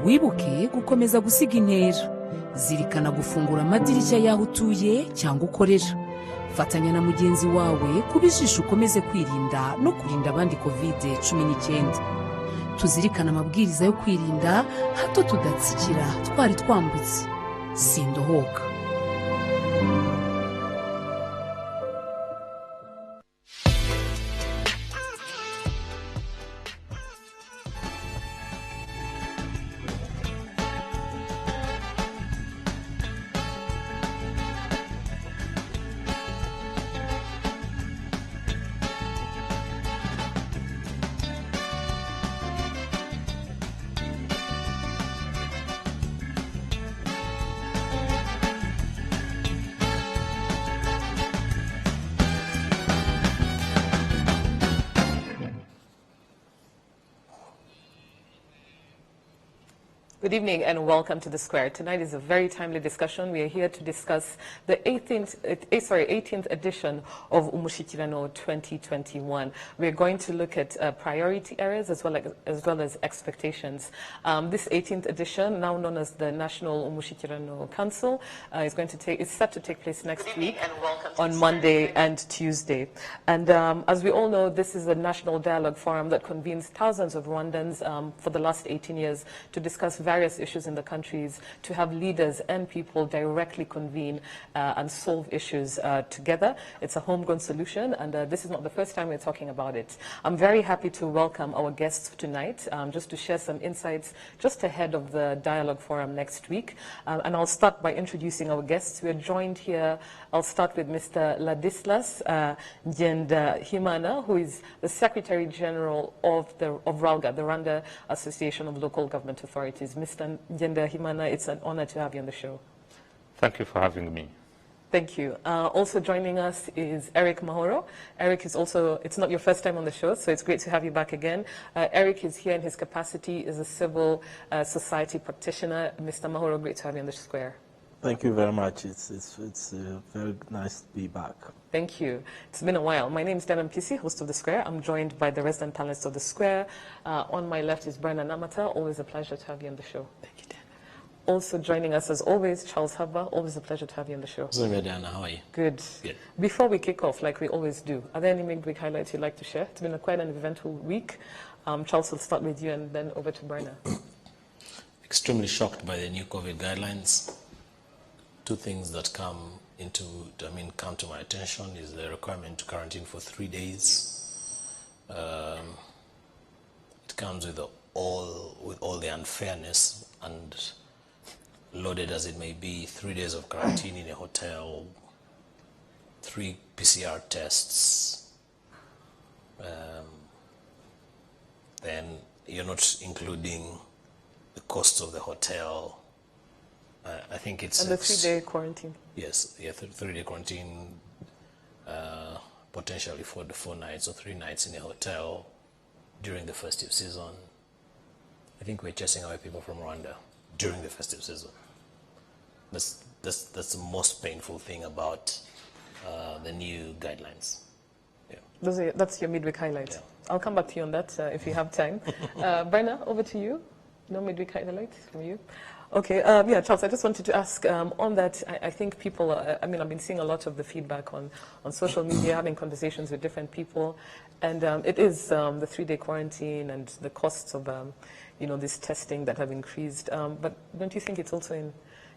wibuke gukomeza gusiga intera, zirikana gufungura amadirishya y'aho utuye cyangwa ukorera, fatanya na mugenzi wawe kuba ijisho ukomeze kwirinda no kurinda abandi COVID-19. Tuzirikana amabwiriza yo kwirinda hato tudatsikira twari twambutse. Sindohoka. Good evening and welcome to The Square. Tonight is a very timely discussion. We are here to discuss the 18th edition of Umushyikirano 2021. We are going to look at priority areas as well as expectations. This 18th edition, now known as the National Umushyikirano Council, is set to take place next week on Monday and Tuesday. And as we all know, this is a national dialogue forum that convenes thousands of Rwandans for the last 18 years to discuss various issues in the countries, to have leaders and people directly convene and solve issues together. It's a homegrown solution, and this is not the first time we're talking about it. I'm very happy to welcome our guests tonight, just to share some insights just ahead of the dialogue forum next week. And I'll start by introducing our guests. We're joined here. I'll start with Mr. Ladislas Ngendahimana, who is the Secretary General of RALGA, the Rwanda Association of Local Government Authorities. Mr. Ngendahimana, it's an honor to have you on the show. Thank you for having me. Thank you. Also joining us is Eric Mahoro. Eric is also, it's not your first time on the show, so it's great to have you back again. Eric is here in his capacity as a civil society practitioner. Mr. Mahoro, great to have you on the square. Thank you very much. It's very nice to be back. Thank you. It's been a while. My name is Dana Mpisi, host of The Square. I'm joined by the resident panelists of The Square. On my left is Bernard Namata. Always a pleasure to have you on the show. Thank you, Dana. Also joining us as always, Charles Haba. Always a pleasure to have you on the show. Sorry, Dana. How are you? Good. Good. Before we kick off, like we always do, are there any big highlights you'd like to share? It's been quite an eventful week. Charles, will start with you and then over to Bernard. Extremely shocked by the new COVID guidelines. Two things that come to my attention is the requirement to quarantine for 3 days. It comes with all the unfairness, and loaded as it may be, 3 days of quarantine in a hotel, 3 PCR tests, then you're not including the cost of the hotel. I think it's... And the 3-day quarantine. Yes, yeah, 3-day quarantine, potentially for the 4 nights or 3 nights in a hotel during the festive season. I think we're chasing away people from Rwanda during the festive season. That's the most painful thing about the new guidelines. Yeah. That's your midweek highlight. Yeah. I'll come back to you on that if you have time. Bernard, over to you. No midweek highlight from you. Okay, yeah, Charles, I just wanted to ask on that. I think people, I've been seeing a lot of the feedback on social media, having conversations with different people, and it is the 3-day quarantine and the costs of, this testing that have increased. But don't you think it's also in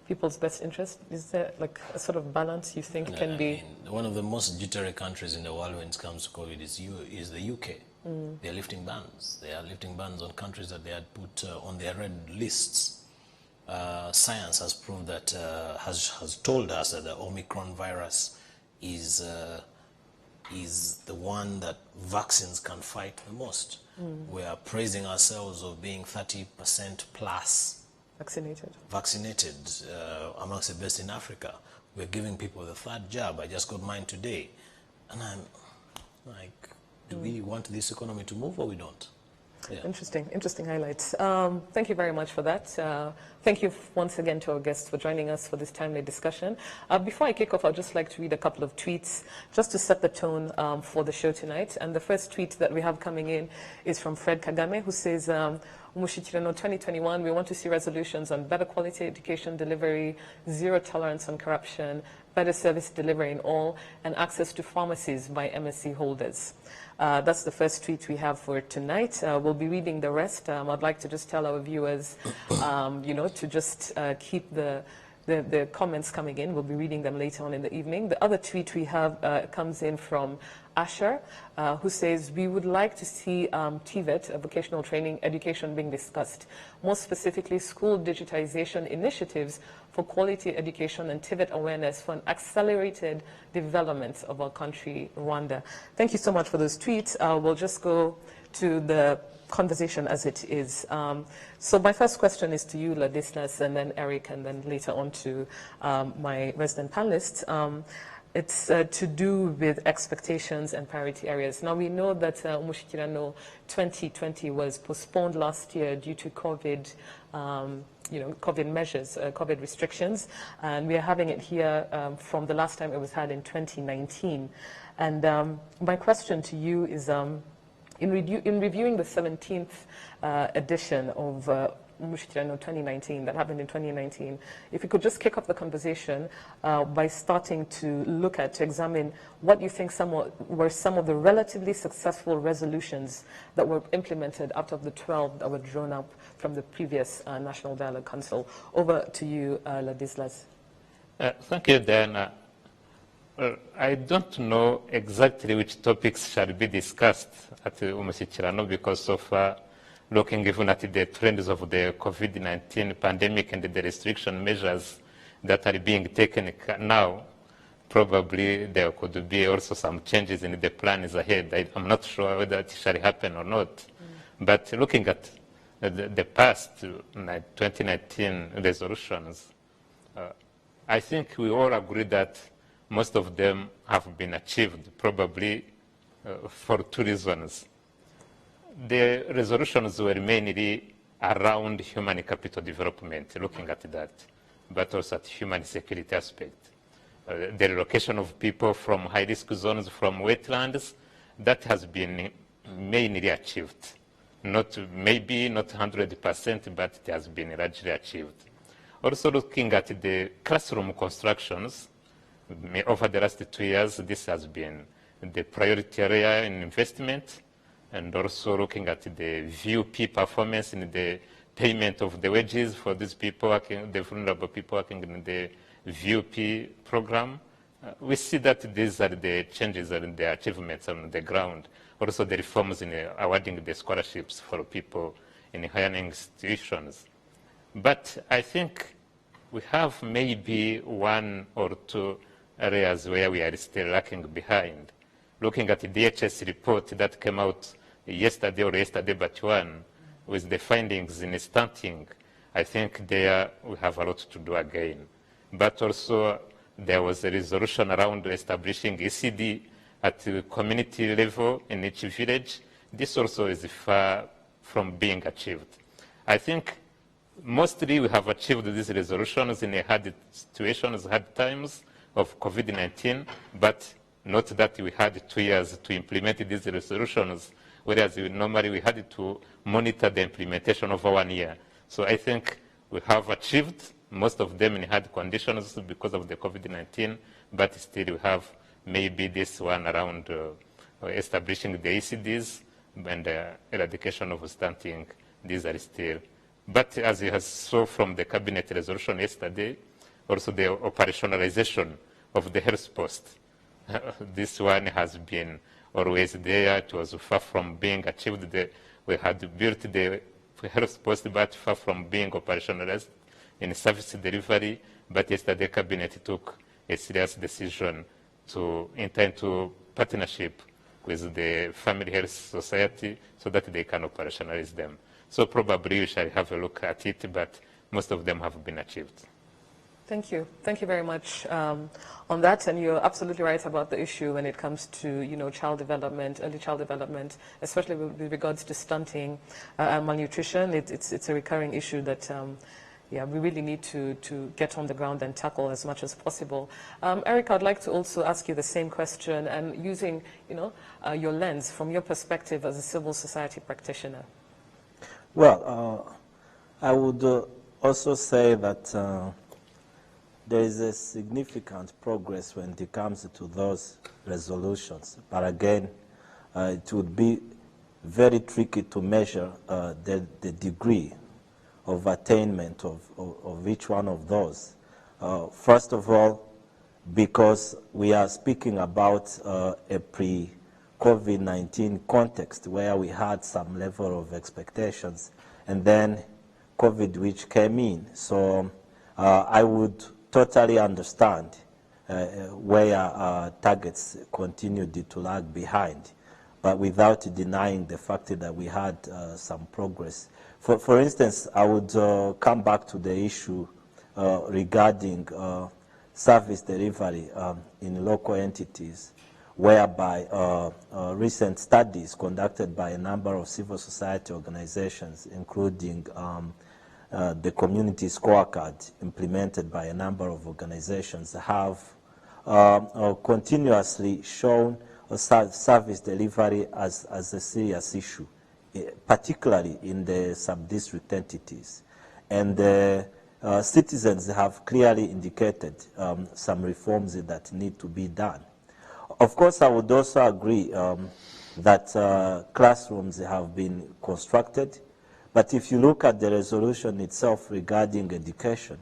people's best interest? Is there like a sort of balance you think can be? One of the most jittery countries in the world when it comes to COVID is the UK. They are lifting bans. They are lifting bans on countries that they had put on their red lists. Science has proved that, has told us that the Omicron virus is the one that vaccines can fight the most. We are praising ourselves of being 30% plus vaccinated amongst the best in Africa. We're giving people the 3rd jab. I just got mine today. And I'm like, do we want this economy to move or we don't? Yeah. Interesting highlights. Thank you very much for that. Thank you once again to our guests for joining us for this timely discussion. Before I kick off, I'd just like to read a couple of tweets just to set the tone for the show tonight. And the first tweet that we have coming in is from Fred Kagame, who says, Umushyikirano 2021, we want to see resolutions on better quality education delivery, zero tolerance on corruption, better service delivery in all, and access to pharmacies by MSc holders. That's the first tweet we have for tonight. We'll be reading the rest. I'd like to just tell our viewers, to just keep the comments coming in. We'll be reading them later on in the evening. The other tweet we have comes in from Asher, who says, we would like to see TVET, vocational training education, being discussed. More specifically, school digitization initiatives for quality education and TVET awareness for an accelerated development of our country, Rwanda. Thank you so much for those tweets. We'll just go to the conversation as it is. So my first question is to you, Ladislas, and then Eric, and then later on to my resident panelists. It's to do with expectations and priority areas. Now, we know that Umushyikirano 2020 was postponed last year due to COVID, COVID measures, COVID restrictions, and we are having it here from the last time it was had in 2019. And my question to you is, in reviewing the 17th edition of Umushyikirano 2019, that happened in 2019, if you could just kick off the conversation by starting to examine what you think were some of the relatively successful resolutions that were implemented out of the 12 that were drawn up from the previous National Dialogue Council. Over to you, Ladislas. Thank you, Diana. I don't know exactly which topics shall be discussed at Umushyikirano because of looking even at the trends of the COVID-19 pandemic and the restriction measures that are being taken now. Probably there could be also some changes in the plans ahead. I'm not sure whether it shall happen or not. But looking at the past 2019 resolutions, I think we all agree that most of them have been achieved, probably for two reasons. The resolutions were mainly around human capital development, looking at that, but also at human security aspect. The relocation of people from high-risk zones, from wetlands, that has been mainly achieved. Maybe not 100%, but it has been largely achieved. Also looking at the classroom constructions, over the last 2 years, this has been the priority area in investment, and also looking at the VUP performance in the payment of the wages for these people working, the vulnerable people working in the VUP program. We see that these are the changes and the achievements on the ground. Also the reforms in awarding the scholarships for people in higher institutions. But I think we have maybe one or two areas where we are still lacking behind. Looking at the DHS report that came out yesterday but one, with the findings in stunting, I think there we have a lot to do again. But also there was a resolution around establishing ECD at the community level in each village. This also is far from being achieved. I think mostly we have achieved these resolutions in a hard situations, hard times of COVID-19, but not that we had 2 years to implement these resolutions, whereas normally we had to monitor the implementation over 1 year. So I think we have achieved most of them in hard conditions because of the COVID-19, but still we have maybe this one around establishing the ECDs and eradication of stunting. These are still. But as you saw from the cabinet resolution yesterday, also the operationalization of the health post. This one has been always there. It was far from being achieved. We had built the health post, but far from being operationalized in service delivery. But yesterday, cabinet took a serious decision to enter into partnership with the Family Health Society so that they can operationalize them. So probably we shall have a look at it, but most of them have been achieved. Thank you. Thank you very much on that. And you're absolutely right about the issue when it comes to, child development, early child development, especially with regards to stunting and malnutrition. It's a recurring issue that, we really need to get on the ground and tackle as much as possible. Eric, I'd like to also ask you the same question, and using, your lens from your perspective as a civil society practitioner. Well, I would also say that there is a significant progress when it comes to those resolutions. But again, it would be very tricky to measure the degree of attainment of each one of those. First of all, because we are speaking about a pre-COVID-19 context where we had some level of expectations, and then COVID which came in. So I would totally understand where targets continued to lag behind, but without denying the fact that we had some progress. For instance, I would come back to the issue regarding service delivery in local entities, whereby recent studies conducted by a number of civil society organizations, including the community scorecard implemented by a number of organizations, have continuously shown service delivery as a serious issue, particularly in the sub-district entities. And citizens have clearly indicated some reforms that need to be done. Of course, I would also agree that classrooms have been constructed, but if you look at the resolution itself regarding education,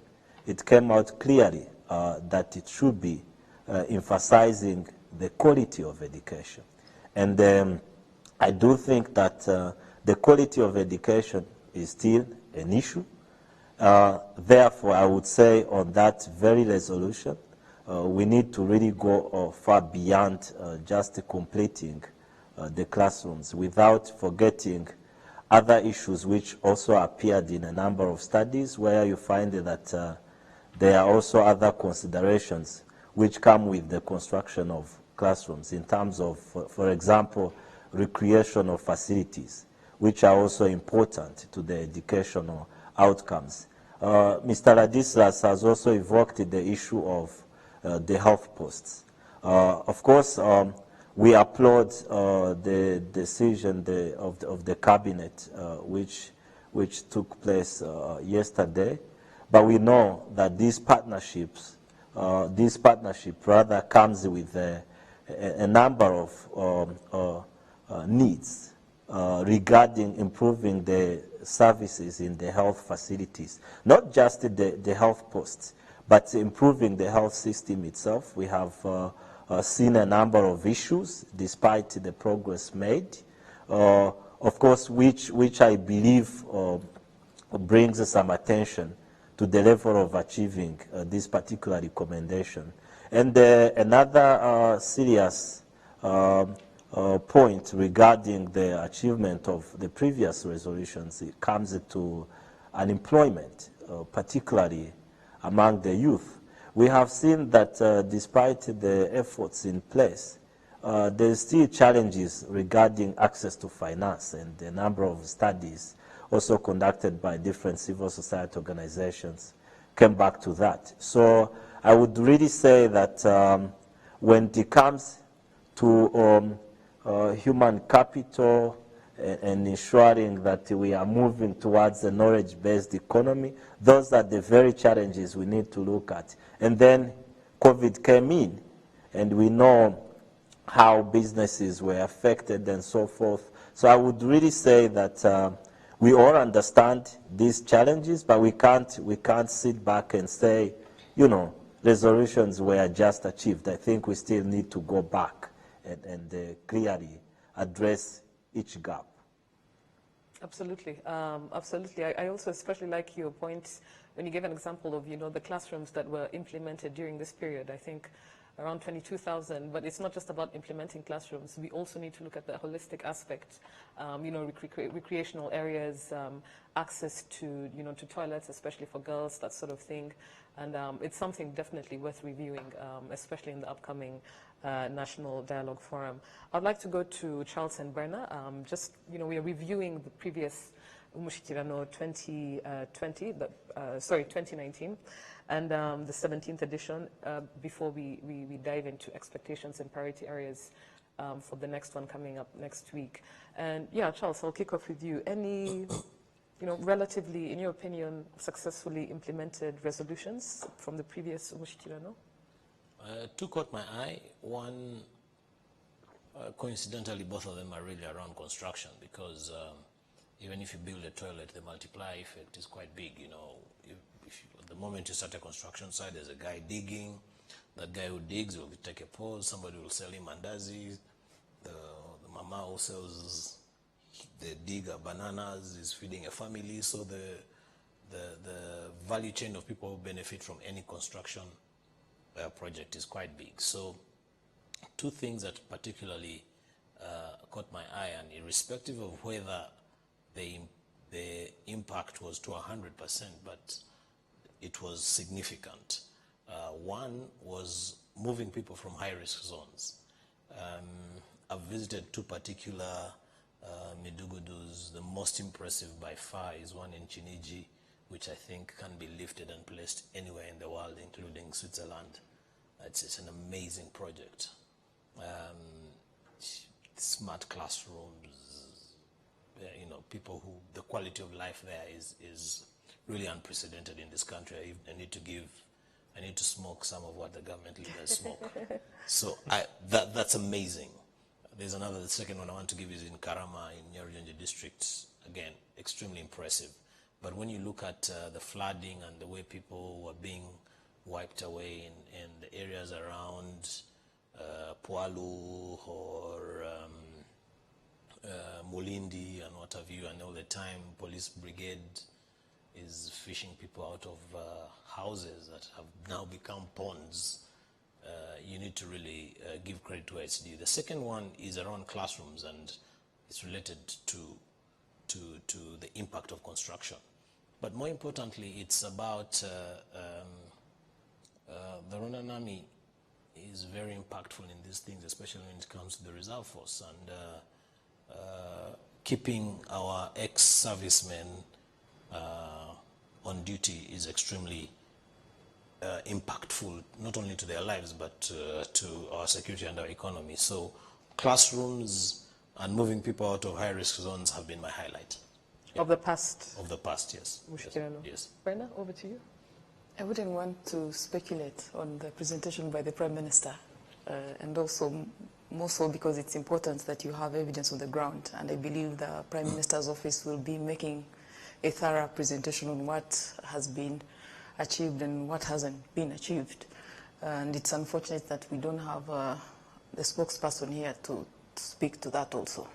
it came out clearly that it should be emphasizing the quality of education. And I do think that the quality of education is still an issue. Therefore, I would say on that very resolution, we need to really go far beyond just completing the classrooms without forgetting other issues which also appeared in a number of studies, where you find that there are also other considerations which come with the construction of classrooms in terms of, for example, recreational facilities, which are also important to the educational outcomes. Mr. Ladislas has also evoked the issue of the health posts. Of course, we applaud the decision of the cabinet which took place yesterday, but we know that this partnership rather comes with a number of needs regarding improving the services in the health facilities, not just the health posts, but improving the health system itself. We have seen a number of issues despite the progress made, of course, which I believe brings some attention to the level of achieving this particular recommendation. And another serious point regarding the achievement of the previous resolutions, it comes to unemployment, particularly among the youth. We have seen that despite the efforts in place, there's still challenges regarding access to finance, and a number of studies also conducted by different civil society organizations came back to that. So I would really say that when it comes to human capital and ensuring that we are moving towards a knowledge-based economy, those are the very challenges we need to look at. And then COVID came in, and we know how businesses were affected and so forth. So I would really say that we all understand these challenges, but we can't sit back and say, you know, resolutions were just achieved. I think we still need to go back and clearly address each gap. Absolutely, absolutely. I also especially like your point when you gave an example of, you know, the classrooms that were implemented during this period. I think around 22,000, but it's not just about implementing classrooms. We also need to look at the holistic aspect, you know, recreational areas, access to, you know, to toilets, especially for girls, that sort of thing. And it's something definitely worth reviewing, especially in the upcoming National Dialogue Forum. I'd like to go to Charles and Berna. Just, you know, we are reviewing the previous Umushyikirano 2019, and the 17th edition before we dive into expectations and priority areas for the next one coming up next week. And yeah, Charles, I'll kick off with you. Any relatively, in your opinion, successfully implemented resolutions from the previous Umushyikirano? Two caught my eye. One, coincidentally, both of them are really around construction, because even if you build a toilet, the multiplier effect is quite big. The moment you start a construction site, there's a guy digging. That guy who digs will take a pause. Somebody will sell him mandazi. The mama who sells the digger bananas is feeding a family. So the value chain of people who benefit from any construction project is quite big. So two things that particularly caught my eye, and irrespective of whether the impact was to 100%, but it was significant. One was moving people from high-risk zones. I've visited two particular Midugudus. The most impressive by far is one in Chiniji, which I think can be lifted and placed anywhere in the world, including Switzerland. It's an amazing project. Smart classrooms, people who, the quality of life there is really unprecedented in this country. I need to smoke some of what the government leaders smoke. So that's amazing. There's the second one I want to give is in Karama in Nyarujonje district. Again, extremely impressive. But when you look at the flooding and the way people were being wiped away in the areas around Pualu or Mulindi and what have you, and all the time police brigade is fishing people out of houses that have now become ponds. You need to really give credit to where it's due. The second one is around classrooms, and it's related to the impact of construction. But more importantly, it's about the Rwandan Army is very impactful in these things, especially when it comes to the reserve force, and keeping our ex-servicemen on duty is extremely impactful, not only to their lives, but to our security and our economy. So classrooms and moving people out of high-risk zones have been my highlight. Of the past? Of the past, yes. Yes. Brenna, over to you. I wouldn't want to speculate on the presentation by the Prime Minister, and also more so because it's important that you have evidence on the ground, and I believe the Prime Minister's office will be making a thorough presentation on what has been achieved and what hasn't been achieved. And it's unfortunate that we don't have the spokesperson here to speak to that also,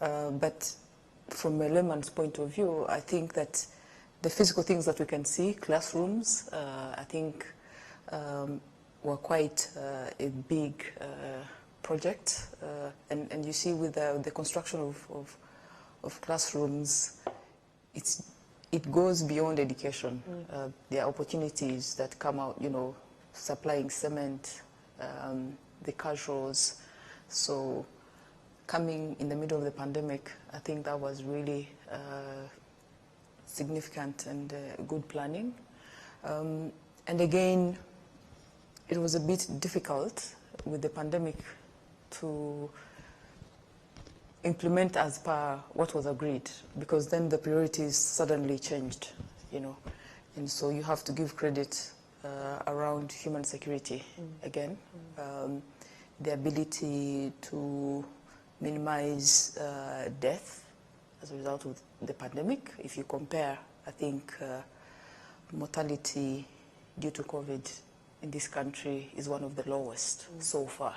But from a layman's point of view, I think that the physical things that we can see, classrooms, I think were quite a big project. And you see with the construction of classrooms, it goes beyond education. There are opportunities that come out, supplying cement, the casuals. So coming in the middle of the pandemic, I think that was really significant and good planning. And again, it was a bit difficult with the pandemic to implement as per what was agreed, because then the priorities suddenly changed, And so you have to give credit around human security again. The ability to minimize death as a result of the pandemic. If you compare, I think mortality due to COVID in this country is one of the lowest so far.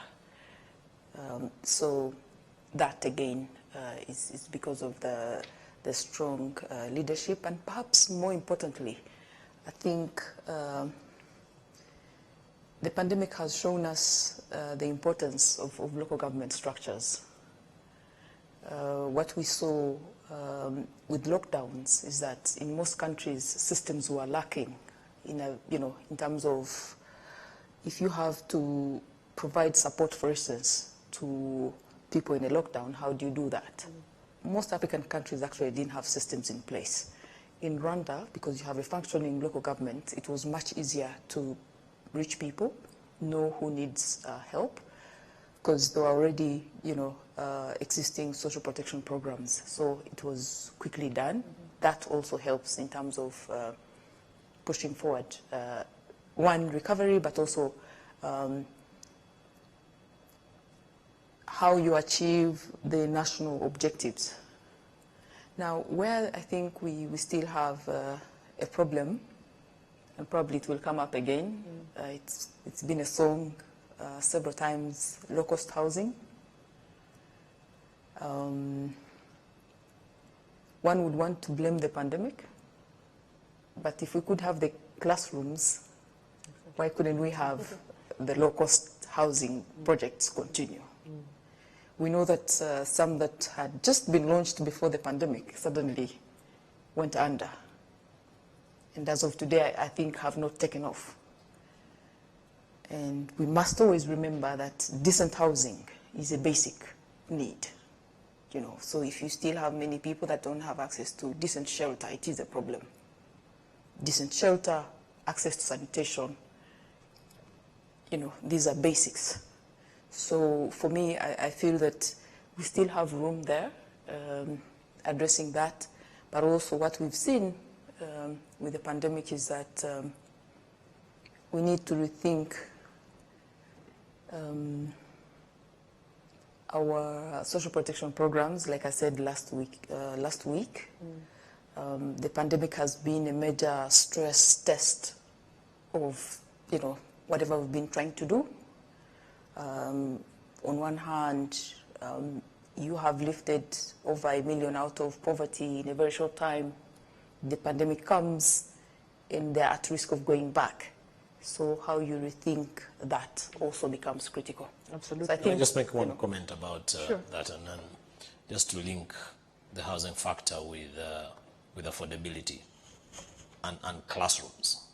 So that again is because of the strong leadership, and perhaps more importantly, I think the pandemic has shown us the importance of local government structures. What we saw with lockdowns is that in most countries systems were lacking in terms of, if you have to provide support, for instance, to people in a lockdown, how do you do that? Most African countries actually didn't have systems in place. In Rwanda, because you have a functioning local government, it was much easier to reach people, know who needs help, because there were already, existing social protection programs. So it was quickly done. That also helps in terms of pushing forward, one, recovery, but also how you achieve the national objectives. Now, where I think we still have a problem, and probably it will come up again, it's been a song several times, low-cost housing. One would want to blame the pandemic, but if we could have the classrooms, why couldn't we have the low-cost housing projects continue? We know that some that had just been launched before the pandemic suddenly went under. And as of today, I think have not taken off. And we must always remember that decent housing is a basic need. So if you still have many people that don't have access to decent shelter, it is a problem. Decent shelter, access to sanitation, these are basics. So for me, I feel that we still have room there, addressing that. But also what we've seen with the pandemic is that we need to rethink our social protection programs. Like I said last week, the pandemic has been a major stress test of, whatever we've been trying to do. On one hand, you have lifted over 1 million out of poverty in a very short time. The pandemic comes and they're at risk of going back. So how you rethink that also becomes critical. Absolutely. So I think, Can I just make one comment about Sure. that, and then just to link the housing factor with affordability and classrooms.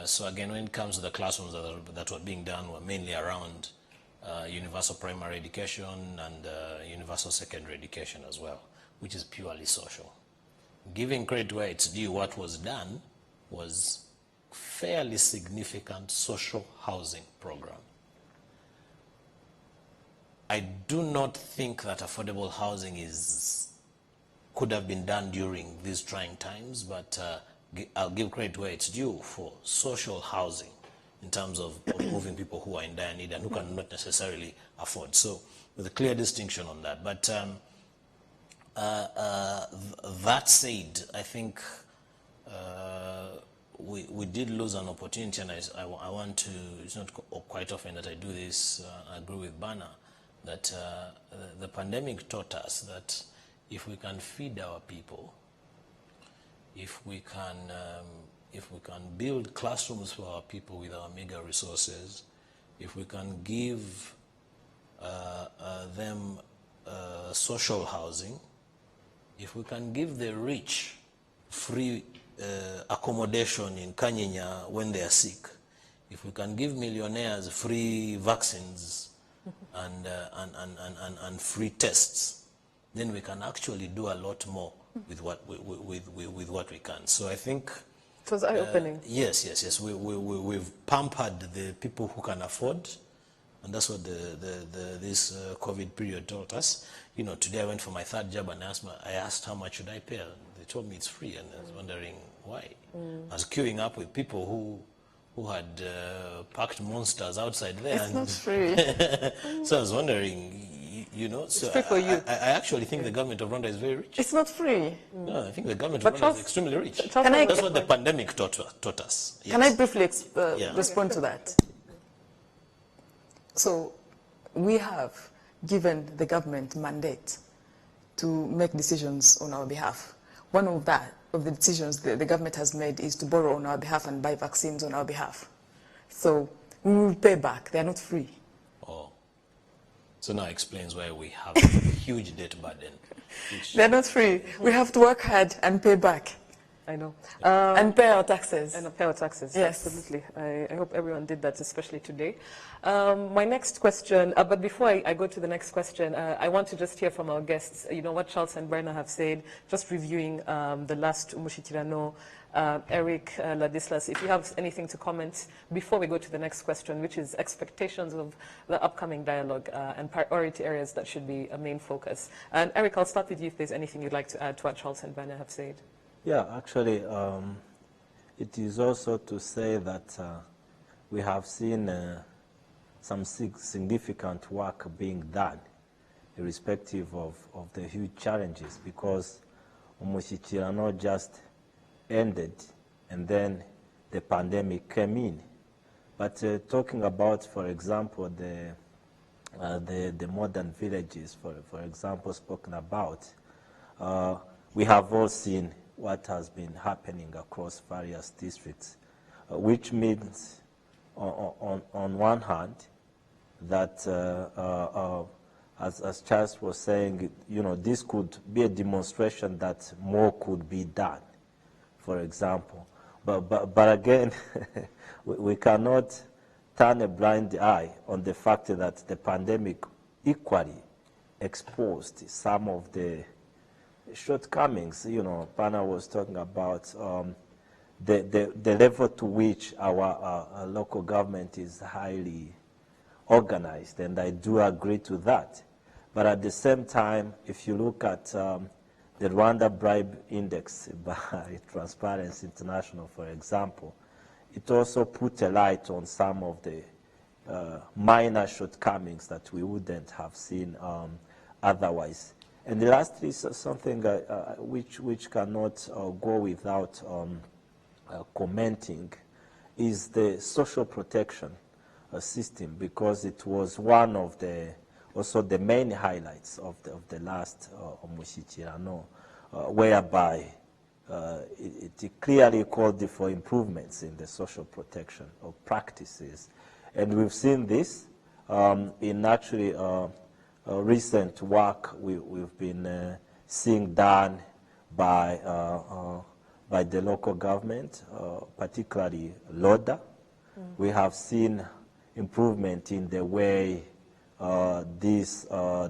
So again, when it comes to the classrooms that were being done, were mainly around universal primary education and universal secondary education as well, which is purely social. Giving credit where it's due, what was done was fairly significant social housing program. I do not think that affordable housing could have been done during these trying times, but I'll give credit where it's due for social housing in terms of moving people who are in dire need and who cannot necessarily afford. So with a clear distinction on that. But that said, I think we did lose an opportunity, and I want to, it's not quite often that I do this, I agree with Bana, that the pandemic taught us that if we can feed our people, if we can build classrooms for our people with our meager resources, if we can give them social housing, if we can give the rich free accommodation in Kanyenya when they are sick, if we can give millionaires free vaccines and free tests, then we can actually do a lot more with what we can. So I think it was eye-opening. Yes. We've pampered the people who can afford, and that's what this COVID period taught us. Today I went for my third job and I asked how much should I pay, and they told me it's free, and I was wondering why. I was queuing up with people who had packed monsters outside there. It's not free. So I was wondering, It's so free for you. I actually think the government of Rwanda is very rich. It's not free. No, I think the government of Rwanda is extremely rich. That's what the pandemic taught us. Yes. Can I briefly respond to that? So we have given the government mandate to make decisions on our behalf. One of the decisions the government has made is to borrow on our behalf and buy vaccines on our behalf. So we will pay back. They are not free. Oh. So now explains why we have a huge debt burden. They're not free. We have to work hard and pay back. I know. And pay our taxes. And pay our taxes. Yes. Absolutely. I hope everyone did that, especially today. My next question, but before I go to the next question, I want to just hear from our guests, you know, what Charles and Berna have said, just reviewing the last Umushyikirano. Eric, Ladislas, if you have anything to comment before we go to the next question, which is expectations of the upcoming dialogue and priority areas that should be a main focus. And Eric, I'll start with you if there's anything you'd like to add to what Charles and Berna have said. Yeah, actually, it is also to say that we have seen some significant work being done, irrespective of the huge challenges, because Umushyikirano just ended and then the pandemic came in. But talking about, for example, the modern villages, for example, spoken about, we have all seen what has been happening across various districts, which means, on one hand, that as Charles was saying, you know, this could be a demonstration that more could be done, for example. But again, we cannot turn a blind eye on the fact that the pandemic equally exposed some of the shortcomings. You know, Pana was talking about the level to which our local government is highly organized, and I do agree to that. But at the same time, if you look at the Rwanda Bribe Index by Transparency International, for example, it also put a light on some of the minor shortcomings that we wouldn't have seen otherwise. And lastly, something which cannot go without commenting is the social protection system, because it was one of the also the main highlights of the last Umushyikirano, whereby it clearly called for improvements in the social protection of practices. And we've seen this in actually recent work we've been seeing done by the local government, particularly LODA. We have seen improvement in the way this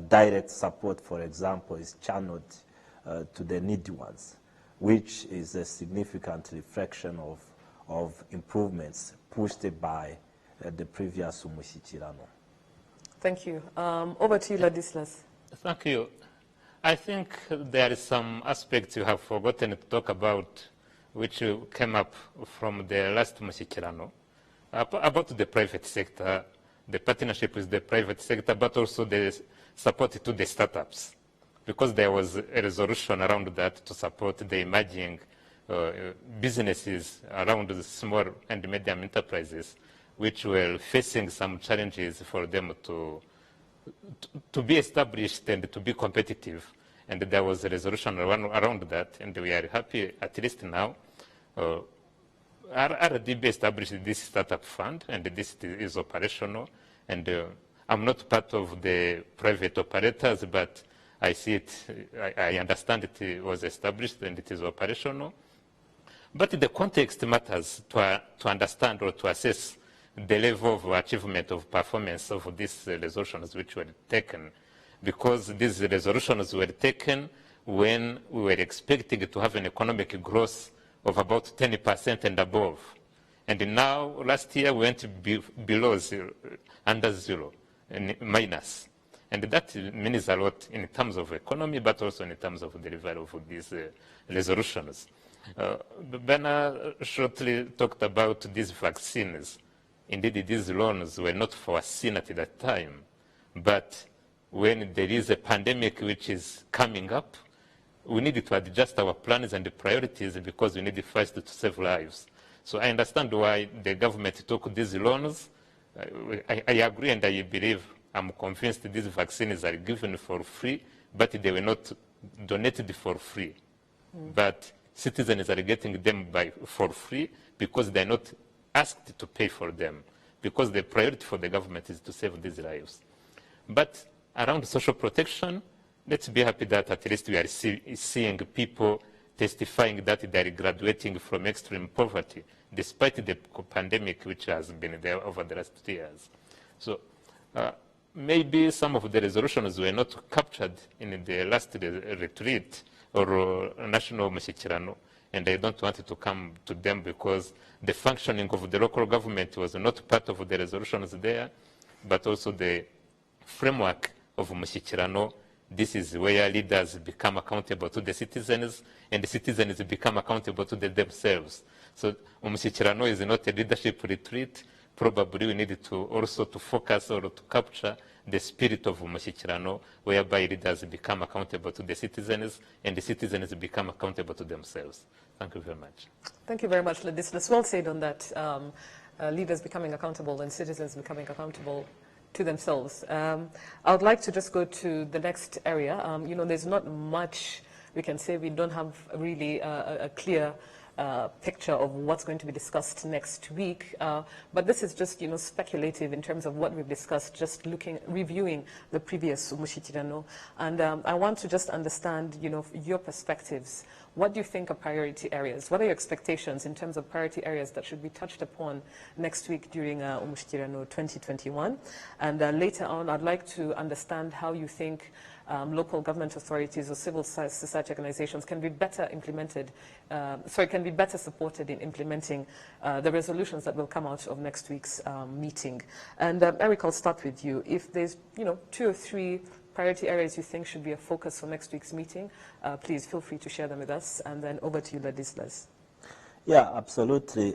direct support, for example, is channeled to the needy ones, which is a significant reflection of improvements pushed by the previous Umushyikirano. Thank you. Over to you, Ladislas. Thank you. I think there is some aspects you have forgotten to talk about, which came up from the last Umushyikirano, about the private sector, the partnership with the private sector, but also the support to the startups, because there was a resolution around that to support the emerging businesses around the small and medium enterprises, which were facing some challenges for them to be established and to be competitive. And there was a resolution around that, and we are happy, at least now. RDB established this startup fund, and this is operational. And I'm not part of the private operators, but I see it, I understand it was established and it is operational. But the context matters to understand or to assess the level of achievement of performance of these resolutions which were taken, because these resolutions were taken when we were expecting to have an economic growth of about 10% and above. And now, last year, we went below zero, under zero, minus. And that means a lot in terms of economy, but also in terms of delivery of these resolutions. Bernard shortly talked about these vaccines. Indeed, these loans were not foreseen at that time. But when there is a pandemic which is coming up, we need to adjust our plans and the priorities, because we need first to save lives. So I understand why the government took these loans. I agree, and I believe, I'm convinced these vaccines are given for free, but they were not donated for free. But citizens are getting them for free because they're not asked to pay for them, because the priority for the government is to save these lives. But around social protection, let's be happy that at least we are seeing people testifying that they are graduating from extreme poverty, despite the pandemic which has been there over the last 2 years. So maybe some of the resolutions were not captured in the last retreat or national Umushyikirano, and I don't want to come to them because the functioning of the local government was not part of the resolutions there, but also the framework of Umushyikirano. This is where leaders become accountable to the citizens, and the citizens become accountable to themselves. So Umushyikirano is not a leadership retreat. Probably we need to also to focus or to capture the spirit of Umushyikirano, whereby leaders become accountable to the citizens, and the citizens become accountable to themselves. Thank you very much. Thank you very much, Ladislas. Well said on that. Leaders becoming accountable and citizens becoming accountable to themselves. I would like to just go to the next area. You know, there's not much we can say. We don't have really a clear picture of what's going to be discussed next week, but this is just, you know, speculative in terms of what we've discussed, just reviewing the previous Umushyikirano. And I want to just understand, you know, your perspectives. What do you think are priority areas? What are your expectations in terms of priority areas that should be touched upon next week during Umushyikirano 2021? And later on, I'd like to understand how you think local government authorities or civil society organizations can be better implemented, can be better supported in implementing the resolutions that will come out of next week's meeting. And Eric, I'll start with you. If there's, you know, 2 or 3 priority areas you think should be a focus for next week's meeting, please feel free to share them with us. And then over to you, Ladislas. Yeah, absolutely.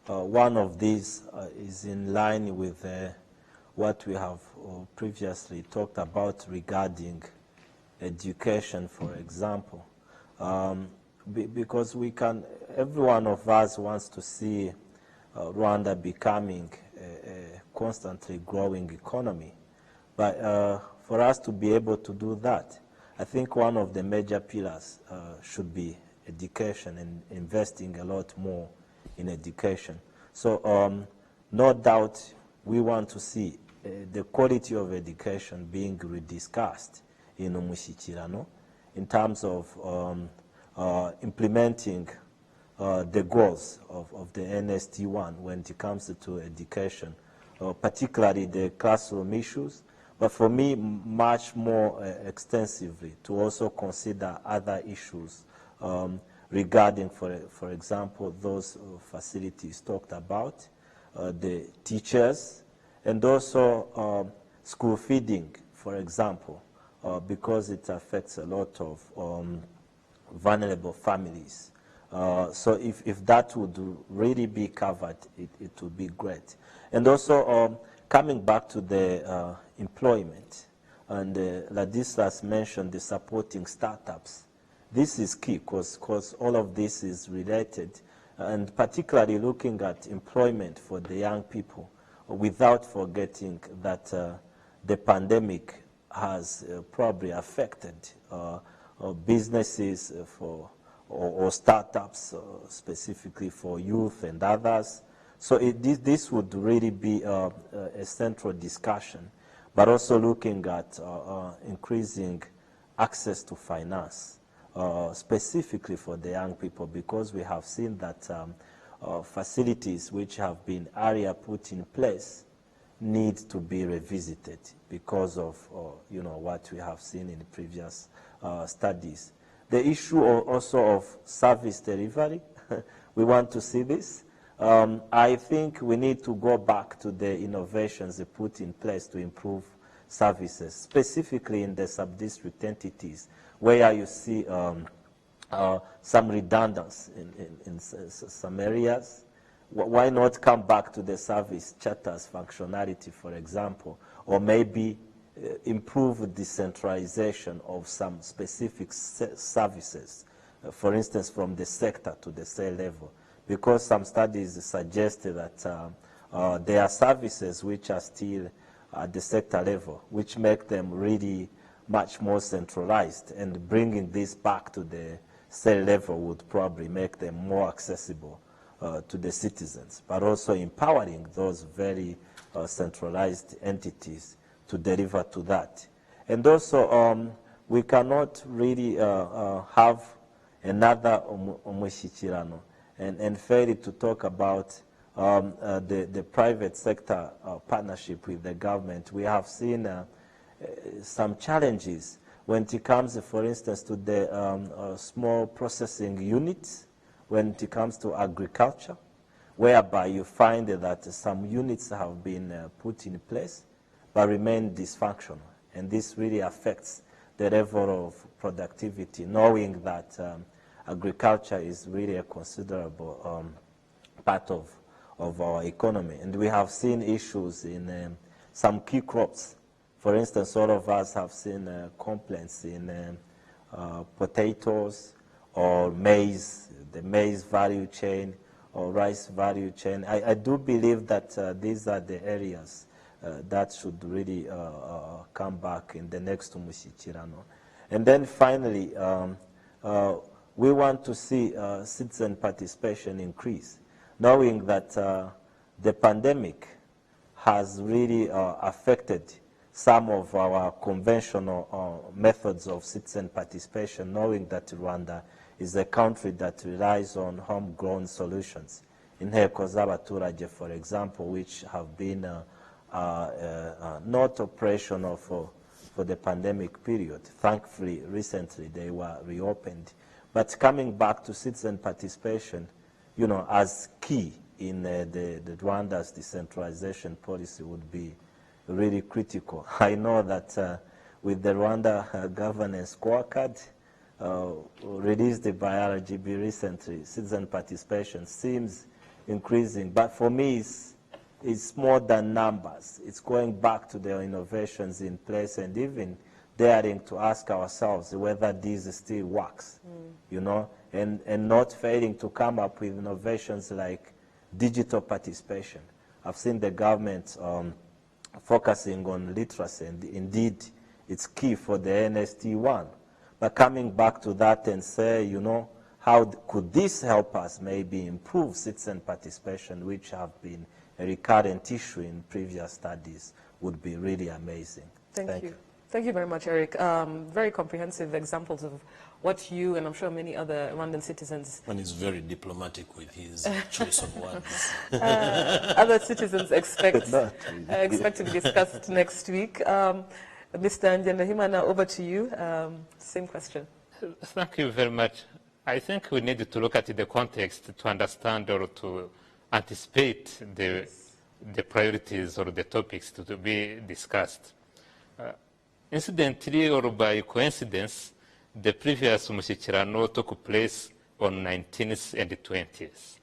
One of these is in line with what we have previously talked about regarding education, for example. Because every one of us wants to see Rwanda becoming a constantly growing economy. But for us to be able to do that, I think one of the major pillars should be education and investing a lot more in education. So no doubt we want to see the quality of education being rediscussed in Umushyikirano in terms of implementing the goals of the NST1 when it comes to education, particularly the classroom issues, but for me, much more extensively, to also consider other issues regarding, for example, those facilities talked about, the teachers, and also school feeding, for example, because it affects a lot of vulnerable families. So if that would really be covered, it would be great. And also coming back to the employment, and Ladislas mentioned the supporting startups. This is key because all of this is related, and particularly looking at employment for the young people, without forgetting that the pandemic has probably affected businesses or startups, specifically for youth and others. So this would really be a central discussion, but also looking at increasing access to finance, specifically for the young people, because we have seen that facilities which have been earlier put in place need to be revisited because of you know, what we have seen in the previous studies. The issue also of service delivery, we want to see this. I think we need to go back to the innovations they put in place to improve services, specifically in the sub-district entities, where you see some redundancy in some areas. Why not come back to the service charters functionality, for example, or maybe improve decentralization of some specific services, for instance, from the sector to the cell level, because some studies suggest that there are services which are still at the sector level, which make them really much more centralized, and bringing this back to the cell level would probably make them more accessible to the citizens, but also empowering those very centralized entities to deliver to that. And also, we cannot really have another Umushyikirano, and fairly to talk about the private sector partnership with the government. We have seen some challenges when it comes, for instance, to the small processing units, when it comes to agriculture, whereby you find that some units have been put in place but remain dysfunctional. And this really affects the level of productivity, knowing that agriculture is really a considerable part of our economy. And we have seen issues in some key crops. For instance, all of us have seen complaints in potatoes or maize, the maize value chain or rice value chain. I do believe that these are the areas that should really come back in the next Umushyikirano. And then finally, we want to see citizen participation increase, knowing that the pandemic has really affected some of our conventional methods of citizen participation, knowing that Rwanda is a country that relies on homegrown solutions. Inteko z'abaturage, for example, which have been not operational for the pandemic period. Thankfully, recently they were reopened. But coming back to citizen participation, you know, as key in the Rwanda's decentralization policy would be really critical. I know that with the Rwanda governance scorecard released by RGB recently, citizen participation seems increasing. But for me, it's more than numbers. It's going back to the innovations in place and even daring to ask ourselves whether this still works, you know, and not failing to come up with innovations like digital participation. I've seen the government focusing on literacy, and indeed it's key for the NST1. But coming back to that and say, you know, how could this help us maybe improve citizen participation, which have been a recurrent issue in previous studies, would be really amazing. Thank you. Thank you very much, Eric. Very comprehensive examples of what you and I'm sure many other Rwandan citizens... And he's very diplomatic with his choice of words. Other citizens expect to be discussed next week. Mr. Ngendahimana, over to you. Same question. Thank you very much. I think we need to look at the context to understand or to anticipate the priorities or the topics to be discussed. Incidentally or by coincidence, the previous Umushyikirano took place on 19th and 20th.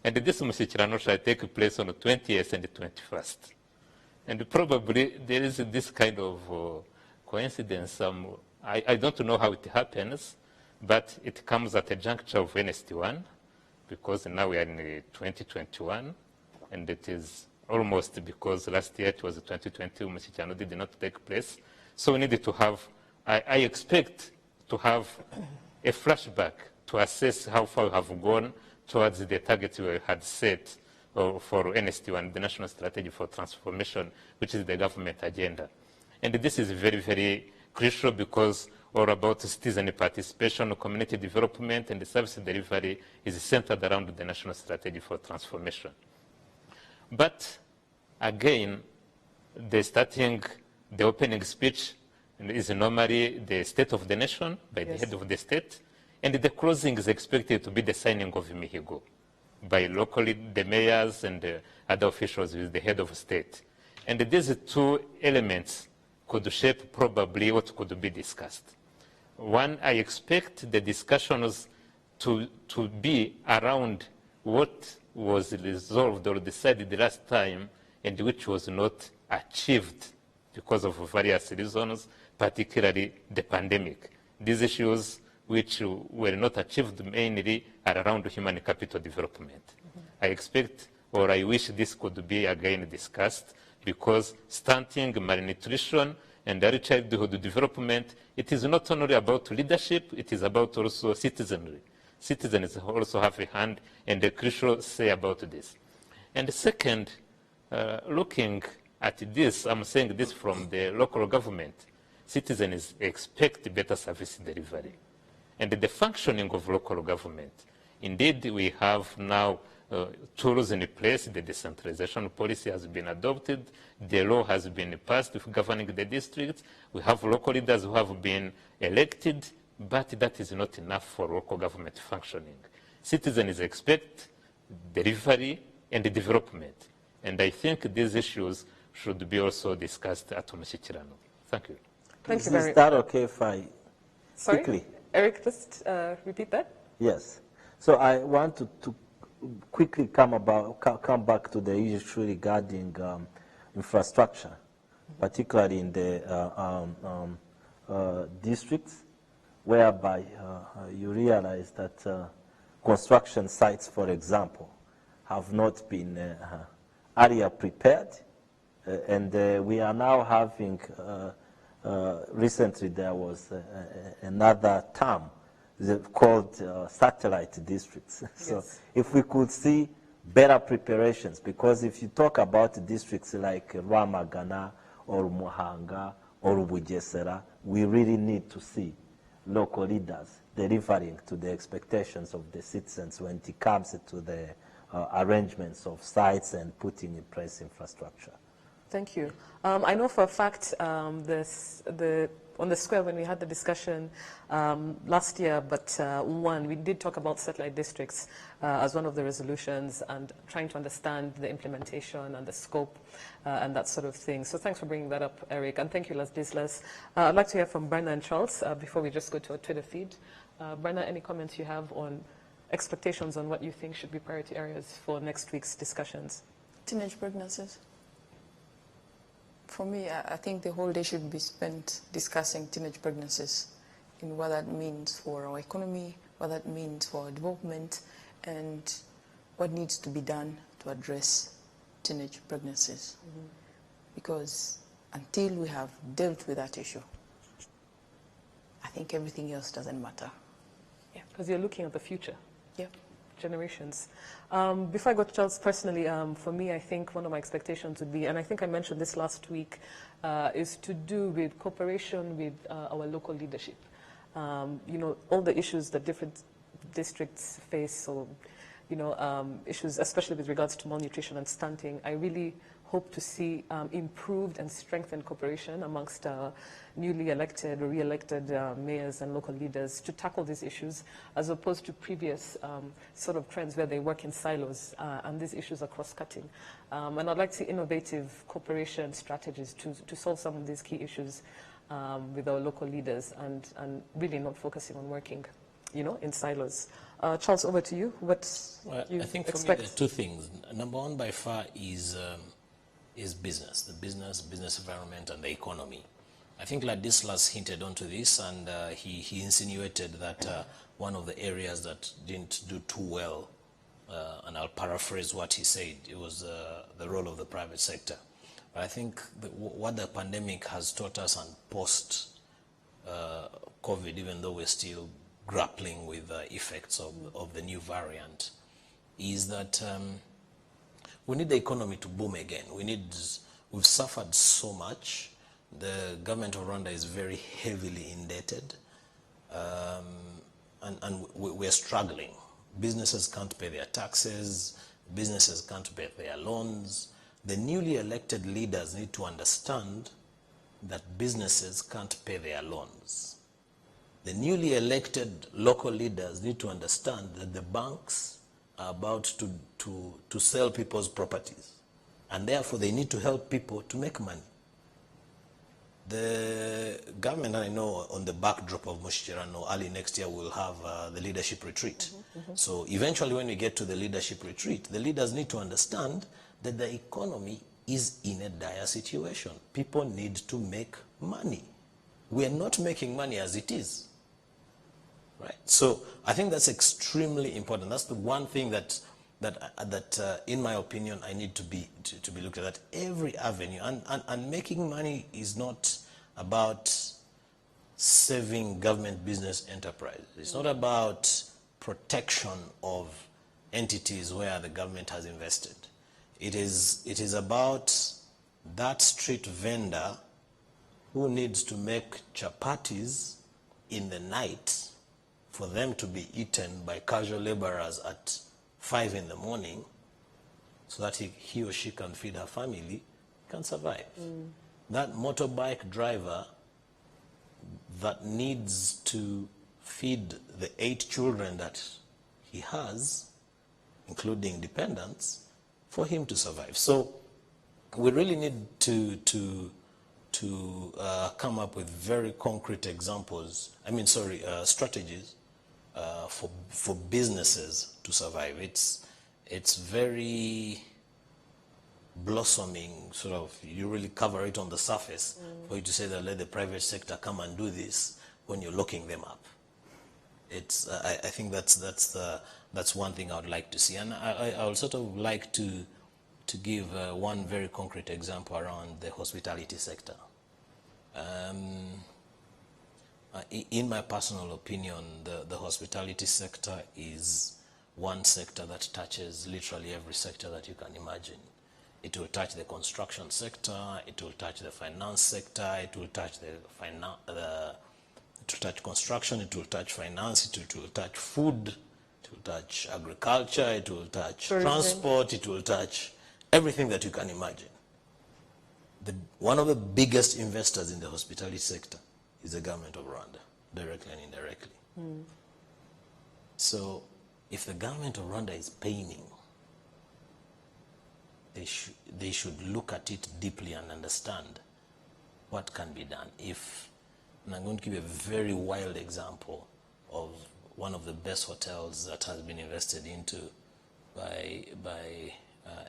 And this Umushyikirano shall take place on the 20th and the 21st. And probably there is this kind of coincidence. I don't know how it happens, but it comes at a juncture of NST1, because now we are in 2021, and it is almost because last year it was 2020, Umushyikirano did not take place. So we needed to have, I expect to have a flashback to assess how far we have gone towards the targets we had set for NST1, the National Strategy for Transformation, which is the government agenda. And this is very, very crucial because all about citizen participation, community development, and the service delivery is centered around the National Strategy for Transformation. But again, the opening speech is normally the State of the Nation by the head of the state, and the closing is expected to be the signing of Mihigo by locally the mayors and other officials with the head of state. And these two elements could shape probably what could be discussed. One, I expect the discussions to be around what was resolved or decided last time and which was not achieved because of various reasons, particularly the pandemic. These issues which were not achieved mainly are around human capital development. I expect or I wish this could be again discussed because stunting, malnutrition, and early childhood development, it is not only about leadership, it is about also citizenry. Citizens also have a hand and a crucial say about this. And second, looking at this, I'm saying this from the local government, citizens expect better service delivery. and the functioning of local government. Indeed, we have now tools in place. The decentralization policy has been adopted. The law has been passed governing the districts. We have local leaders who have been elected, but that is not enough for local government functioning. Citizens expect delivery and development. And I think these issues should be also discussed at Umushyikirano. Thank you. Thank you very much. Is that okay if I quickly? Eric, just repeat that. Yes. So I want to quickly come back to the issue regarding infrastructure, particularly in the districts, whereby you realize that construction sites, for example, have not been earlier prepared, and we are now having, recently there was another term called satellite districts. So Yes. if we could see better preparations, because if you talk about districts like Rwamagana or Muhanga or Bugesera, we really need to see local leaders delivering to the expectations of the citizens when it comes to the arrangements of sites and putting in place infrastructure. Thank you. I know for a fact on the square when we had the discussion last year, but we did talk about satellite districts as one of the resolutions and trying to understand the implementation and the scope and that sort of thing. So thanks for bringing that up, Eric, and thank you, Ladislas. I'd like to hear from Brenna and Charles before we just go to our Twitter feed. Brenna, any comments you have on expectations on what you think should be priority areas for next week's discussions? Teenage pregnancies. For me, I think the whole day should be spent discussing teenage pregnancies in what that means for our economy, what that means for our development, and what needs to be done to address teenage pregnancies. Mm-hmm. Because until we have dealt with that issue, I think everything else doesn't matter. Yeah, because you're looking at the future. Yeah. Generations. Before I go to Charles, personally, for me, I think one of my expectations would be, and I think I mentioned this last week, is to do with cooperation with our local leadership. You know, all the issues that different districts face, or, you know, issues, especially with regards to malnutrition and stunting, I really hope to see improved and strengthened cooperation amongst newly elected or re-elected mayors and local leaders to tackle these issues, as opposed to previous sort of trends where they work in silos and these issues are cross-cutting. And I'd like to see innovative cooperation strategies to solve some of these key issues with our local leaders and really not focusing on working, you know, in silos. Charles, over to you. What you I think for expect? me there are two things. Number one by far is business, the business environment and the economy. I think Ladislas hinted onto this, and he insinuated that one of the areas that didn't do too well, and I'll paraphrase what he said, it was the role of the private sector. But I think what the pandemic has taught us, and post-COVID, even though we're still grappling with the effects of the new variant, is that we need the economy to boom again. We've suffered so much. The government of Rwanda is very heavily indebted, and we're struggling. Businesses can't pay their taxes, businesses can't pay their loans. The newly elected leaders need to understand that businesses can't pay their loans. The newly elected local leaders need to understand that the banks are about to sell people's properties, and therefore they need to help people to make money. The government, I know, on the backdrop of Umushyikirano, early next year we'll have the leadership retreat. So eventually when we get to the leadership retreat, the leaders need to understand that the economy is in a dire situation. People need to make money. We are not making money as it is. Right? So I think that's extremely important. That's the one thing that in my opinion, I need to be looked at every avenue. And making money is not about saving government business enterprise. It's not about protection of entities where the government has invested. It is about that street vendor who needs to make chapatis in the night for them to be eaten by casual laborers at 5 in the morning so that he or she can feed her family, can survive. That motorbike driver that needs to feed the 8 children that he has, including dependents, for him to survive. So we really need to come up with very concrete examples, strategies for businesses to survive. It's very blossoming, sort of, you really cover it on the surface for you to say that let the private sector come and do this when you're locking them up. I think that's one thing I would like to see, and I would sort of like to give one very concrete example around the hospitality sector. In my personal opinion, the hospitality sector is one sector that touches literally every sector that you can imagine. It will touch the construction sector, it will touch the finance sector, it will touch construction, it will touch finance, it will touch food, it will touch agriculture, it will touch transport, it will touch everything that you can imagine. One of the biggest investors in the hospitality sector is the government of Rwanda, directly and indirectly. So if the government of Rwanda is paying, they should look at it deeply and understand what can be done. And I'm going to give you a very wild example of one of the best hotels that has been invested into by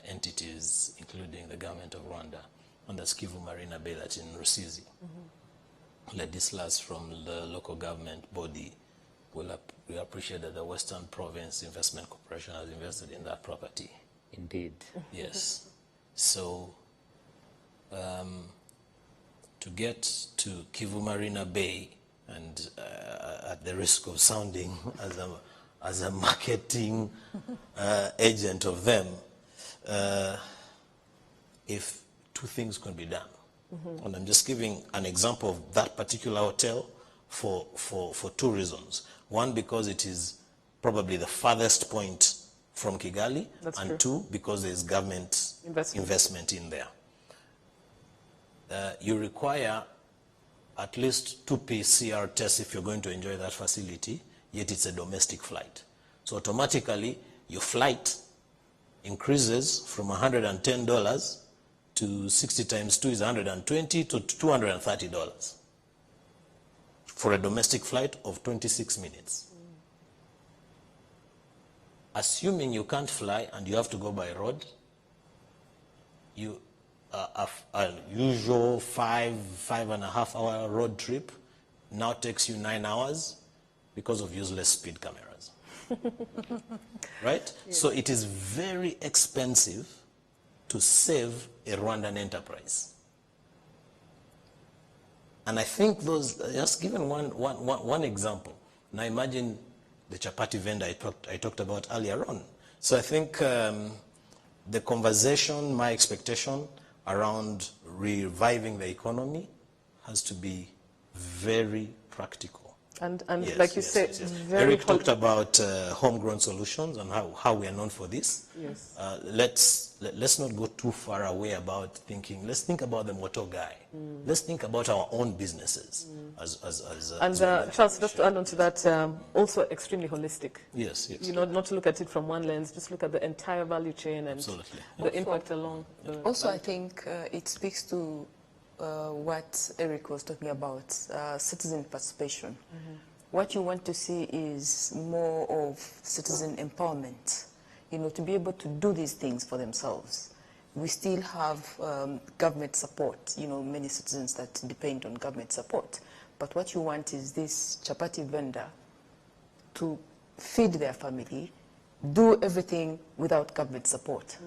entities, including the government of Rwanda, and that's Kivu Marina Bay, that's in Rusizi. Ladislas from the local government body will appreciate that the Western Province Investment Corporation has invested in that property. Indeed. Yes. So to get to Kivu Marina Bay, and at the risk of sounding as a marketing agent of them, if 2 things can be done. And I'm just giving an example of that particular hotel for 2 reasons. One, because it is probably the farthest point from Kigali, and 2, because there's government investment in there. You require at least 2 PCR tests if you're going to enjoy that facility, yet it's a domestic flight. So automatically, your flight increases from $110 to 60 times 2 is $120 to $230 for a domestic flight of 26 minutes. Assuming you can't fly and you have to go by road, a usual 5.5 hour road trip now takes you 9 hours because of useless speed cameras. Right? Yes. So it is very expensive to save a Rwandan enterprise. And I think those, just given one example. Now imagine the chapati vendor I talked about earlier on. So I think the conversation, my expectation around reviving the economy has to be very practical. And yes, like you said, Eric talked about homegrown solutions and how we are known for this. Yes. Let's not go too far away about thinking. Let's think about the motor guy. Let's think about our own businesses. Charles, just to add on to that, also extremely holistic. Yes, yes. You know, not to look at it from one lens, just look at the entire value chain and absolutely the impact along. Also, I think it speaks to what Eric was talking about, citizen participation. What you want to see is more of citizen empowerment, you know, to be able to do these things for themselves. We still have government support, you know, many citizens that depend on government support. But what you want is this chapati vendor to feed their family, do everything without government support.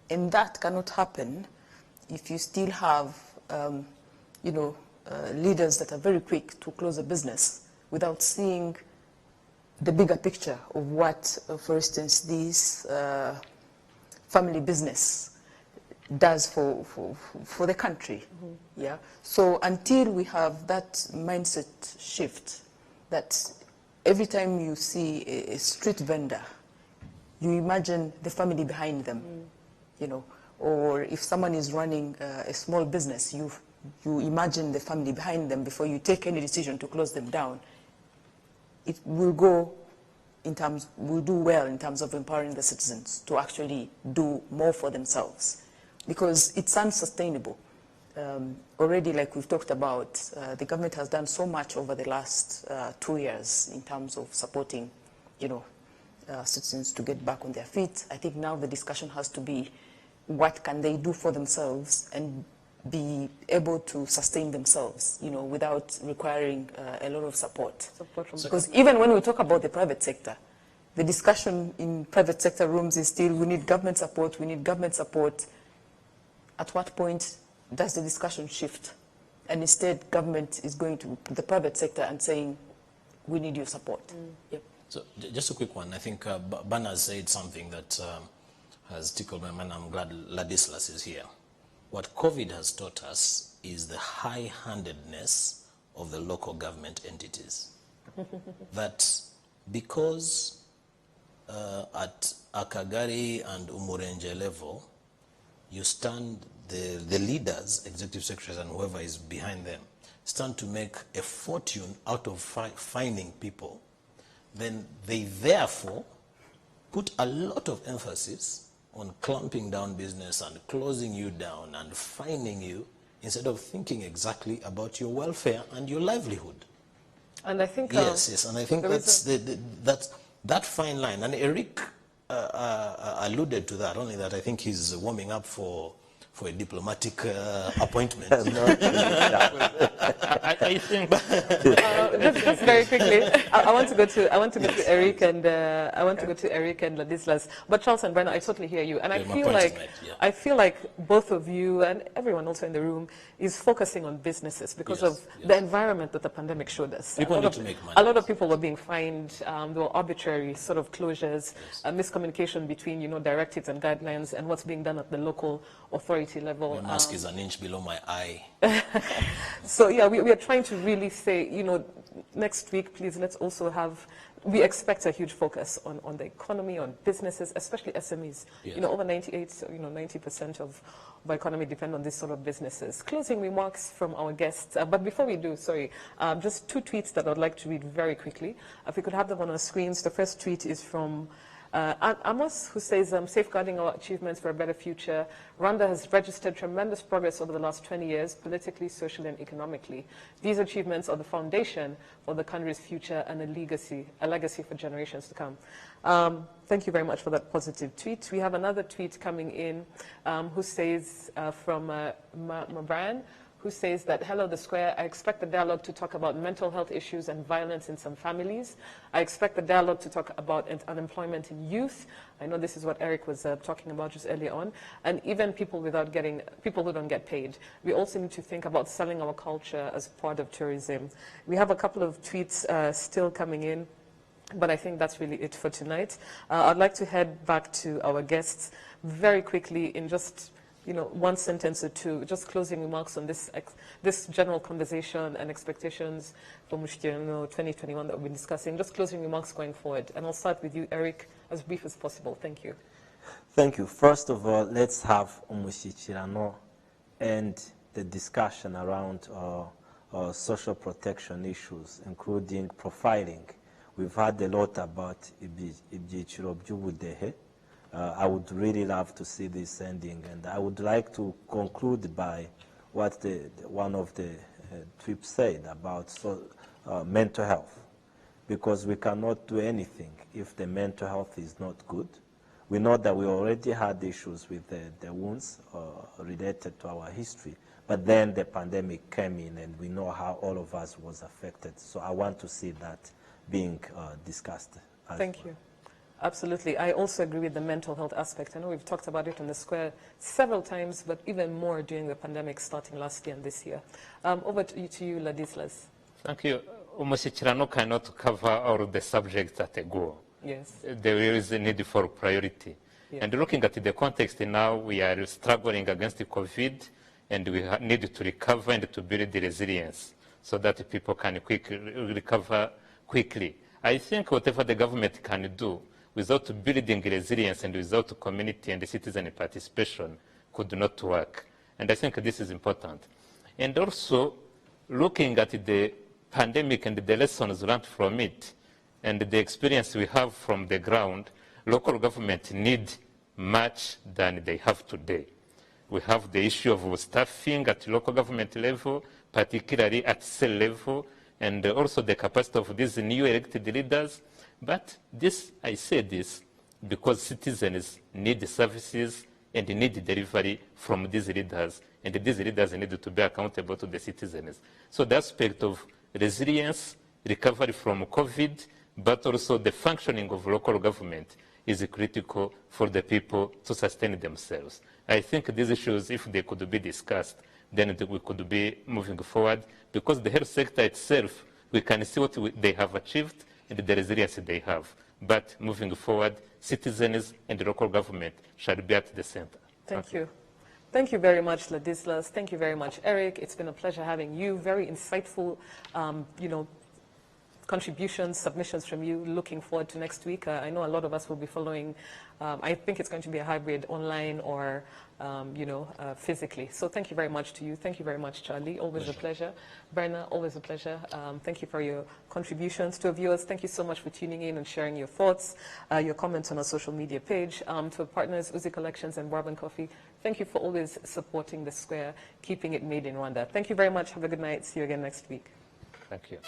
And that cannot happen if you still have leaders that are very quick to close a business without seeing the bigger picture of what, for instance, this family business does for the country. Yeah. So until we have that mindset shift, that every time you see a street vendor, you imagine the family behind them, you know, or if someone is running a small business, you imagine the family behind them before you take any decision to close them down. It will go in terms, will do well in terms of empowering the citizens to actually do more for themselves, because it's unsustainable. Already, like we've talked about, the government has done so much over the last 2 years in terms of supporting, you know, citizens to get back on their feet. I think now the discussion has to be, what can they do for themselves and be able to sustain themselves, you know, without requiring a lot of support. Because even when we talk about the private sector, the discussion in private sector rooms is still, we need government support, we need government support. At what point does the discussion shift? And instead, government is going to the private sector and saying, we need your support. Yep. So just a quick one. I think Bana said something that has tickled my mind. I'm glad Ladislas is here. What COVID has taught us is the high-handedness of the local government entities. That because at Akagari and Umurenje level, you stand, the leaders, executive secretaries and whoever is behind them, stand to make a fortune out of finding people, then they therefore put a lot of emphasis on clamping down business and closing you down and fining you, instead of thinking exactly about your welfare and your livelihood. And I think yes, and I think that's that fine line. And Eric alluded to that. Only that I think he's warming up for a diplomatic appointment. I think just very quickly, I want to go to Eric and Ladislas. But Charles and Brenna, I totally hear you, and I feel like both of you and everyone also in the room is focusing on businesses because of the environment that the pandemic showed us. People need to make money. A lot of people were being fined. There were arbitrary sort of closures, miscommunication between, you know, directives and guidelines and what's being done at the local authority level. My mask is an inch below my eye. So yeah, we are trying to really say, you know, next week, please, let's also have, we expect a huge focus on the economy, on businesses, especially SMEs. Yes. You know, over 90% of our economy depend on these sort of businesses. Closing remarks from our guests. But before we do, just 2 tweets that I'd like to read very quickly. If we could have them on our screens. The first tweet is from Amos, who says, safeguarding our achievements for a better future. Rwanda has registered tremendous progress over the last 20 years, politically, socially, and economically. These achievements are the foundation for the country's future and a legacy for generations to come. Thank you very much for that positive tweet. We have another tweet coming in who says, from Mabran, who says that, hello, The Square, I expect the dialogue to talk about mental health issues and violence in some families. I expect the dialogue to talk about unemployment in youth. I know this is what Eric was talking about just earlier on. And even people who don't get paid. We also need to think about selling our culture as part of tourism. We have a couple of tweets still coming in, but I think that's really it for tonight. I'd like to head back to our guests very quickly in just, you know, 1 sentence or 2, just closing remarks on this general conversation and expectations for Umushyikirano 2021 that we've been discussing. Just closing remarks going forward. And I'll start with you, Eric, as brief as possible. Thank you. Thank you. First of all, let's have Umushyikirano and the discussion around social protection issues, including profiling. We've heard a lot about ibyiciro by'ubudehe. I would really love to see this ending, and I would like to conclude by what one of the tweets said about mental health, because we cannot do anything if the mental health is not good. We know that we already had issues with the wounds related to our history, but then the pandemic came in, and we know how all of us was affected. So I want to see that being discussed. Thank you. Absolutely. I also agree with the mental health aspect. I know we've talked about it on the Square several times, but even more during the pandemic starting last year and this year. Over to you, Ladislas. Thank you. Umushyikirano cannot cover all the subjects at a go. Yes. There is a need for priority. Yeah. And looking at the context now, we are struggling against the COVID, and we need to recover and to build the resilience so that people can recover quickly. I think whatever the government can do without building resilience and without community and citizen participation could not work. And I think this is important. And also, looking at the pandemic and the lessons learned from it, and the experience we have from the ground, local government need much than they have today. We have the issue of staffing at local government level, particularly at cell level, and also the capacity of these new elected leaders. But this, I say this because citizens need services and need delivery from these leaders, and these leaders need to be accountable to the citizens. So the aspect of resilience, recovery from COVID, but also the functioning of local government is critical for the people to sustain themselves. I think these issues, if they could be discussed, then we could be moving forward, because the health sector itself, we can see what they have achieved and the resilience they have. But moving forward, citizens and local government should be at the center. Thank you. Thank you very much, Ladislas. Thank you very much, Eric. It's been a pleasure having you. Very insightful, contributions, submissions from you. Looking forward to next week. I know a lot of us will be following. I think it's going to be a hybrid, online or physically. So thank you very much to you. Thank you very much, Charlie. Always a pleasure. Berna, always a pleasure. Thank you for your contributions. To our viewers, thank you so much for tuning in and sharing your thoughts, your comments on our social media page. To our partners, Uzi Collections and Bourbon Coffee, thank you for always supporting the Square, keeping it made in Rwanda. Thank you very much. Have a good night. See you again next week. Thank you.